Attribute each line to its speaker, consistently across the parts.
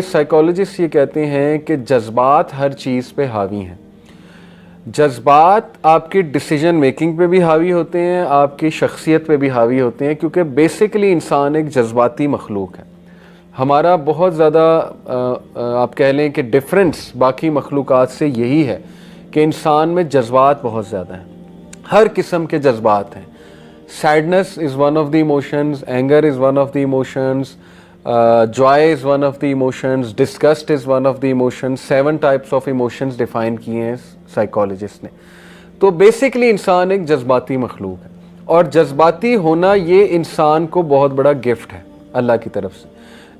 Speaker 1: Psychologist یہ کہتے ہیں کہ جذبات ہر چیز پہ حاوی ہیں. جذبات آپ کی ڈیسیجن میکنگ پہ بھی حاوی ہوتے ہیں, آپ کی شخصیت پہ بھی حاوی ہوتے ہیں, کیونکہ بیسیکلی انسان ایک جذباتی مخلوق ہے. ہمارا بہت زیادہ آپ کہہ لیں کہ ڈفرینس باقی مخلوقات سے یہی ہے کہ انسان میں جذبات بہت زیادہ ہیں, ہر قسم کے جذبات ہیں. Sadness is one of the emotions, anger is one of the emotions, joy is one of the emotions, disgust is one of the emotions. 7 types of emotions define کیے ہیں سائیکالوجسٹ نے. تو بیسیکلی انسان ایک جذباتی مخلوق ہے, اور جذباتی ہونا یہ انسان کو بہت بڑا گفٹ ہے اللہ کی طرف سے.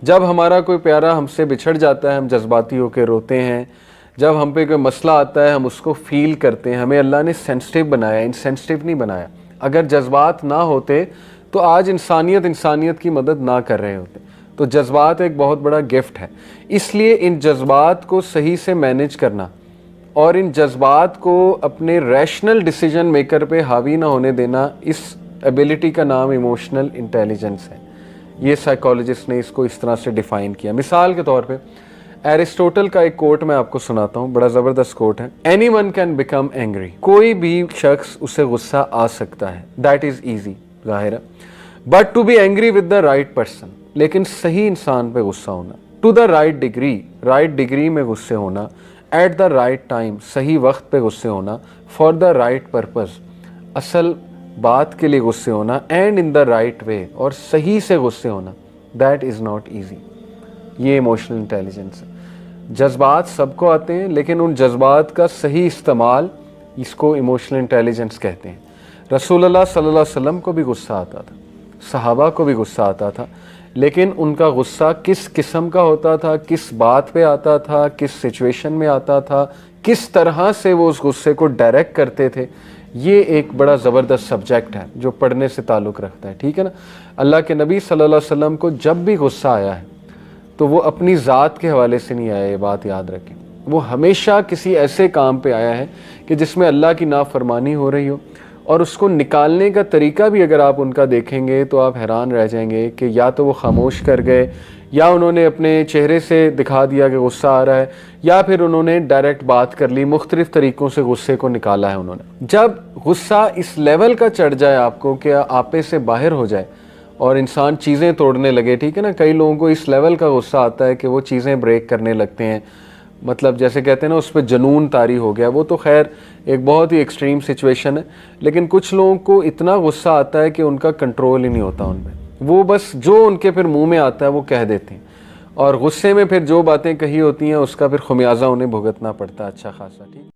Speaker 1: جب ہمارا کوئی پیارا ہم سے بچھڑ جاتا ہے ہم جذباتی ہو کے روتے ہیں, جب ہم پہ کوئی مسئلہ آتا ہے ہم اس کو فیل کرتے ہیں. ہمیں اللہ نے سینسٹیو بنایا, انسینسٹیو نہیں بنایا. اگر جذبات نہ ہوتے تو آج انسانیت کی مدد نہ کر رہے ہوتے. تو جذبات ایک بہت بڑا گفٹ ہے. اس لیے ان جذبات کو صحیح سے مینیج کرنا اور ان جذبات کو اپنے ریشنل ڈیسیجن میکر پہ حاوی نہ ہونے دینا, اس ایبیلٹی کا نام ایموشنل انٹیلیجنس ہے. یہ سائیکالوجسٹ نے اس کو اس طرح سے ڈیفائن کیا. مثال کے طور پہ ایرسٹوٹل کا ایک کوٹ میں آپ کو سناتا ہوں, بڑا زبردست کوٹ ہے. Any one can become angry, کوئی بھی شخص اسے غصہ آ سکتا ہے, دیٹ از ایزی, ظاہر ہے. But to be angry with the right person, لیکن صحیح انسان پہ غصہ ہونا, to the right degree, right degree میں غصے ہونا, ایٹ دا رائٹ ٹائم, صحیح وقت پہ غصے ہونا, فار دا رائٹ پرپز, اصل بات کے لیے غصے ہونا, and in the right way, اور صحیح سے غصے ہونا, دیٹ از ناٹ ایزی. یہ ایموشنل انٹیلیجنس ہے. جذبات سب کو آتے ہیں, لیکن ان جذبات کا صحیح استعمال, اس کو ایموشنل انٹیلیجنس کہتے ہیں. رسول اللہ صلی اللہ علیہ وسلم کو بھی غصہ آتا تھا, صحابہ کو بھی غصہ آتا تھا, لیکن ان کا غصہ کس قسم کا ہوتا تھا, کس بات پہ آتا تھا, کس سچویشن میں آتا تھا, کس طرح سے وہ اس غصے کو ڈائریکٹ کرتے تھے, یہ ایک بڑا زبردست سبجیکٹ ہے جو پڑھنے سے تعلق رکھتا ہے. ٹھیک ہے نا. اللہ کے نبی صلی اللہ علیہ وسلم کو جب بھی غصہ آیا ہے تو وہ اپنی ذات کے حوالے سے نہیں آیا, یہ بات یاد رکھیں. وہ ہمیشہ کسی ایسے کام پہ آیا ہے کہ جس میں اللہ کی نافرمانی ہو رہی ہو, اور اس کو نکالنے کا طریقہ بھی اگر آپ ان کا دیکھیں گے تو آپ حیران رہ جائیں گے کہ یا تو وہ خاموش کر گئے, یا انہوں نے اپنے چہرے سے دکھا دیا کہ غصہ آ رہا ہے, یا پھر انہوں نے ڈائریکٹ بات کر لی. مختلف طریقوں سے غصے کو نکالا ہے انہوں نے. جب غصہ اس لیول کا چڑھ جائے آپ کو کہ آپے سے باہر ہو جائے اور انسان چیزیں توڑنے لگے, ٹھیک ہے نا, کئی لوگوں کو اس لیول کا غصہ آتا ہے کہ وہ چیزیں بریک کرنے لگتے ہیں, مطلب جیسے کہتے ہیں نا اس پہ جنون طاری ہو گیا. وہ تو خیر ایک بہت ہی ایکسٹریم سچویشن ہے, لیکن کچھ لوگوں کو اتنا غصہ آتا ہے کہ ان کا کنٹرول ہی نہیں ہوتا ان پہ. وہ بس جو ان کے پھر منہ میں آتا ہے وہ کہہ دیتے ہیں, اور غصے میں پھر جو باتیں کہی ہوتی ہیں اس کا پھر خمیازہ انہیں بھگتنا پڑتا ہے اچھا خاصا. ٹھیک.